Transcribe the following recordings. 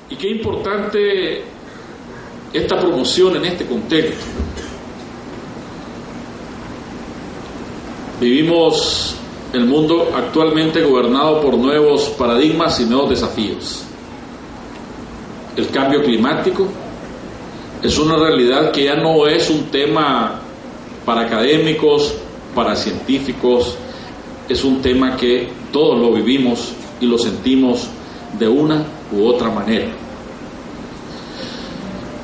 Y qué importante esta promoción en este contexto. Vivimos el mundo actualmente gobernado por nuevos paradigmas y nuevos desafíos. El cambio climático es una realidad que ya no es un tema para académicos, para científicos, es un tema que todos lo vivimos y lo sentimos de una u otra manera.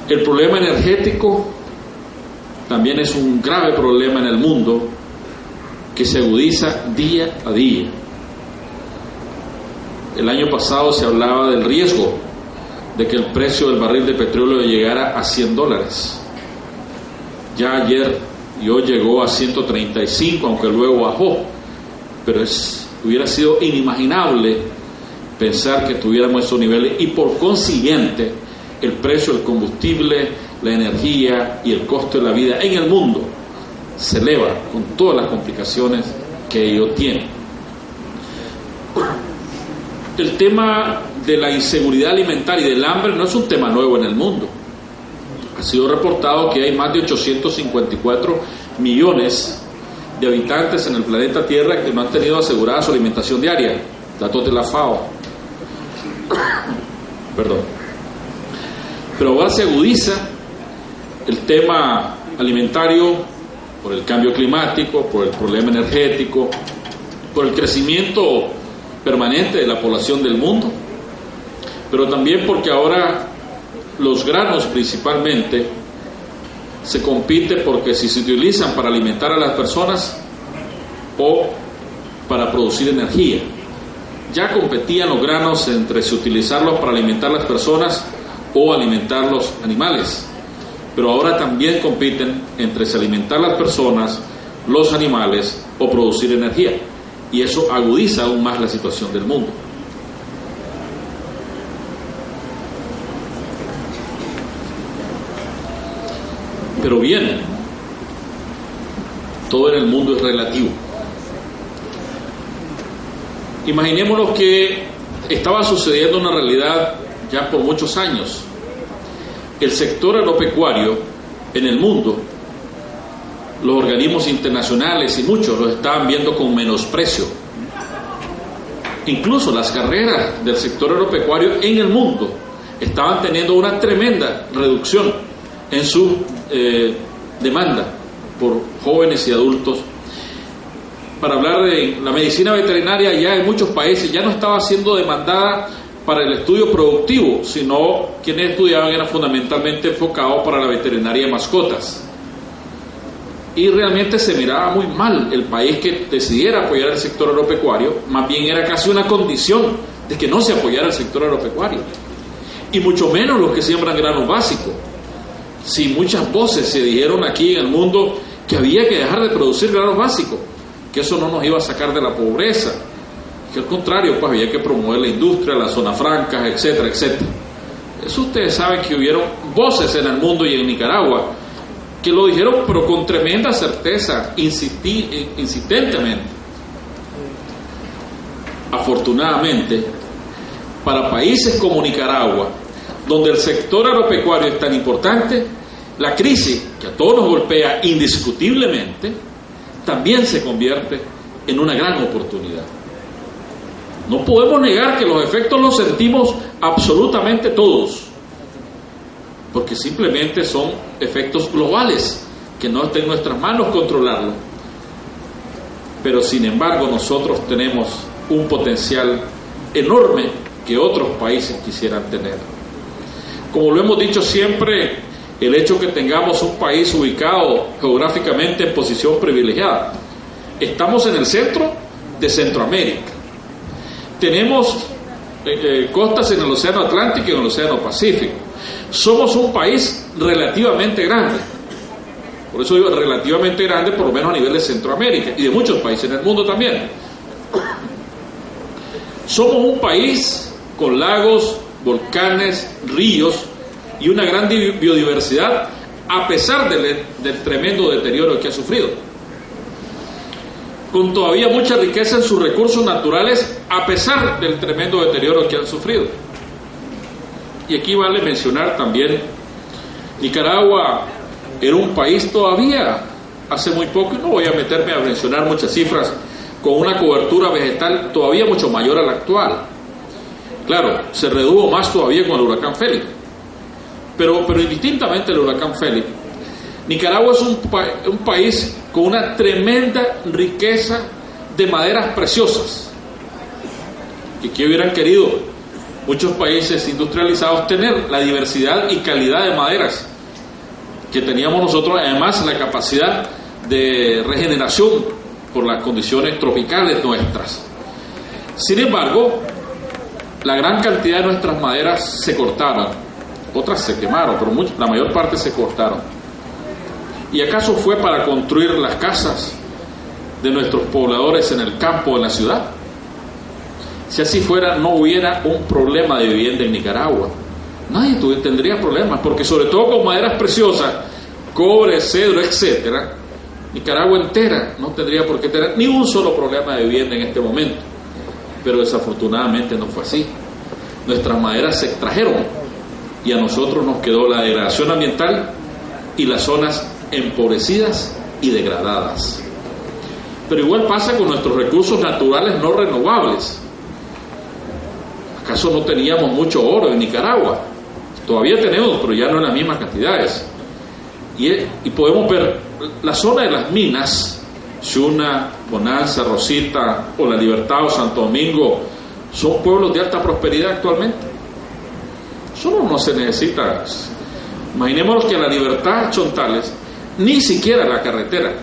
El problema energético también es un grave problema en el mundo que se agudiza día a día. El año pasado se hablaba del riesgo de que el precio del barril de petróleo llegara a $100. Ya ayer y hoy llegó a 135, aunque luego bajó, pero hubiera sido inimaginable pensar que tuviéramos esos niveles, y por consiguiente el precio del combustible, la energía y el costo de la vida en el mundo se eleva con todas las complicaciones que ello tiene. El tema de la inseguridad alimentaria y del hambre no es un tema nuevo en el mundo. Ha sido reportado que hay más de 854 millones de habitantes en el planeta Tierra que no han tenido asegurada su alimentación diaria, datos de la FAO. Perdón. Pero ahora se agudiza el tema alimentario por el cambio climático, por el problema energético, por el crecimiento permanente de la población del mundo, pero también porque ahora los granos principalmente se compite porque si se utilizan para alimentar a las personas o para producir energía. Ya competían los granos entre si utilizarlos para alimentar a las personas o alimentar los animales, pero ahora también compiten entre si alimentar a las personas, los animales o producir energía, y eso agudiza aún más la situación del mundo. Pero bien, todo en el mundo es relativo. Imaginémonos que estaba sucediendo una realidad ya por muchos años. El sector agropecuario en el mundo, los organismos internacionales y muchos lo estaban viendo con menosprecio. Incluso las carreras del sector agropecuario en el mundo estaban teniendo una tremenda reducción en su demanda por jóvenes y adultos. Para hablar de la medicina veterinaria, ya en muchos países ya no estaba siendo demandada para el estudio productivo, sino quienes estudiaban eran fundamentalmente enfocados para la veterinaria de mascotas. Y realmente se miraba muy mal el país que decidiera apoyar el sector agropecuario, más bien era casi una condición de que no se apoyara el sector agropecuario, y mucho menos los que siembran granos básicos. Si muchas voces se dijeron aquí en el mundo que había que dejar de producir granos básicos, que eso no nos iba a sacar de la pobreza, que al contrario, pues había que promover la industria, las zonas francas, etcétera, etcétera. Eso ustedes saben que hubieron voces en el mundo y en Nicaragua que lo dijeron, pero con tremenda certeza, insistentemente. Afortunadamente, para países como Nicaragua, donde el sector agropecuario es tan importante, la crisis que a todos nos golpea indiscutiblemente, también se convierte en una gran oportunidad. No podemos negar que los efectos los sentimos absolutamente todos, porque simplemente son efectos globales que no está en nuestras manos controlarlo. Pero sin embargo nosotros tenemos un potencial enorme que otros países quisieran tener. Como lo hemos dicho siempre, el hecho que tengamos un país ubicado geográficamente en posición privilegiada. Estamos en el centro de Centroamérica. Tenemos costas en el Océano Atlántico y en el Océano Pacífico. Somos un país relativamente grande. Por eso digo relativamente grande, por lo menos a nivel de Centroamérica y de muchos países en el mundo también. Somos un país con lagos, volcanes, ríos y una gran biodiversidad, a pesar del tremendo deterioro que ha sufrido, con todavía mucha riqueza en sus recursos naturales, a pesar del tremendo deterioro que han sufrido. Y aquí vale mencionar también, Nicaragua era un país todavía, hace muy poco, y no voy a meterme a mencionar muchas cifras, con una cobertura vegetal todavía mucho mayor a la actual. Claro, se redujo más todavía con el huracán Félix, pero indistintamente del huracán Félix, Nicaragua es un país con una tremenda riqueza de maderas preciosas, que hubieran querido muchos países industrializados tener la diversidad y calidad de maderas que teníamos nosotros, además la capacidad de regeneración por las condiciones tropicales nuestras. Sin embargo, la gran cantidad de nuestras maderas se cortaron, otras se quemaron, pero la mayor parte se cortaron. ¿Y acaso fue para construir las casas de nuestros pobladores en el campo, en la ciudad? Si así fuera, no hubiera un problema de vivienda en Nicaragua. Nadie tendría problemas, porque sobre todo con maderas preciosas, cobre, cedro, etcétera, Nicaragua entera no tendría por qué tener ni un solo problema de vivienda en este momento. Pero desafortunadamente no fue así. Nuestras maderas se extrajeron y a nosotros nos quedó la degradación ambiental y las zonas empobrecidas y degradadas. Pero igual pasa con nuestros recursos naturales no renovables. ¿Acaso no teníamos mucho oro en Nicaragua? Todavía tenemos, pero ya no en las mismas cantidades. Y podemos ver la zona de las minas, Xuna, Bonanza, Rosita o La Libertad o Santo Domingo, son pueblos de alta prosperidad actualmente. Solo no se necesita. Imaginémonos que a La Libertad, Chontales, ni siquiera la carretera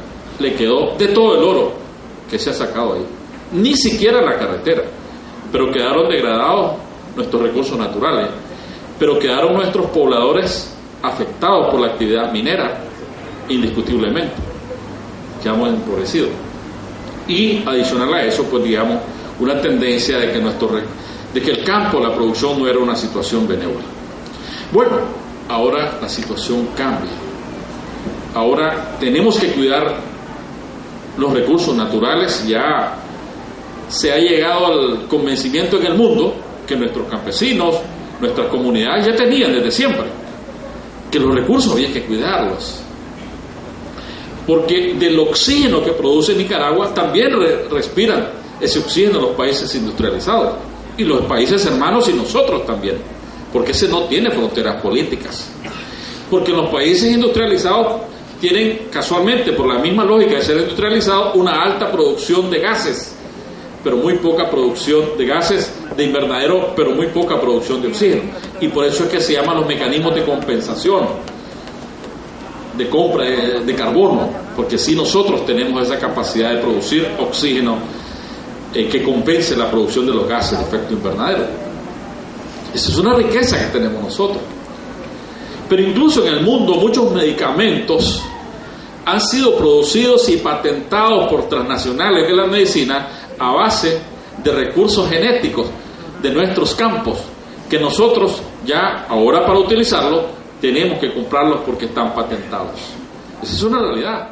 le quedó de todo el oro que se ha sacado ahí, ni siquiera la carretera, pero quedaron degradados nuestros recursos naturales, pero quedaron nuestros pobladores afectados por la actividad minera, indiscutiblemente, quedamos empobrecidos. Y adicional a eso, pues digamos, una tendencia de que el campo, la producción no era una situación benévola. Bueno, ahora la situación cambia. Ahora tenemos que cuidar los recursos naturales. Ya se ha llegado al convencimiento en el mundo que nuestros campesinos, nuestras comunidades ya tenían desde siempre, que los recursos había que cuidarlos, porque del oxígeno que produce Nicaragua también respiran ese oxígeno los países industrializados y los países hermanos y nosotros también, porque ese no tiene fronteras políticas, porque los países industrializados tienen casualmente, por la misma lógica de ser industrializados, una alta producción de gases, pero muy poca producción de gases de invernadero, pero muy poca producción de oxígeno, y por eso es que se llaman los mecanismos de compensación, de compra de carbono, porque si nosotros tenemos esa capacidad de producir oxígeno que compense la producción de los gases de efecto invernadero. Esa es una riqueza que tenemos nosotros. Pero incluso en el mundo muchos medicamentos han sido producidos y patentados por transnacionales de la medicina a base de recursos genéticos de nuestros campos, que nosotros ya ahora para utilizarlos tenemos que comprarlos porque están patentados. Esa es una realidad.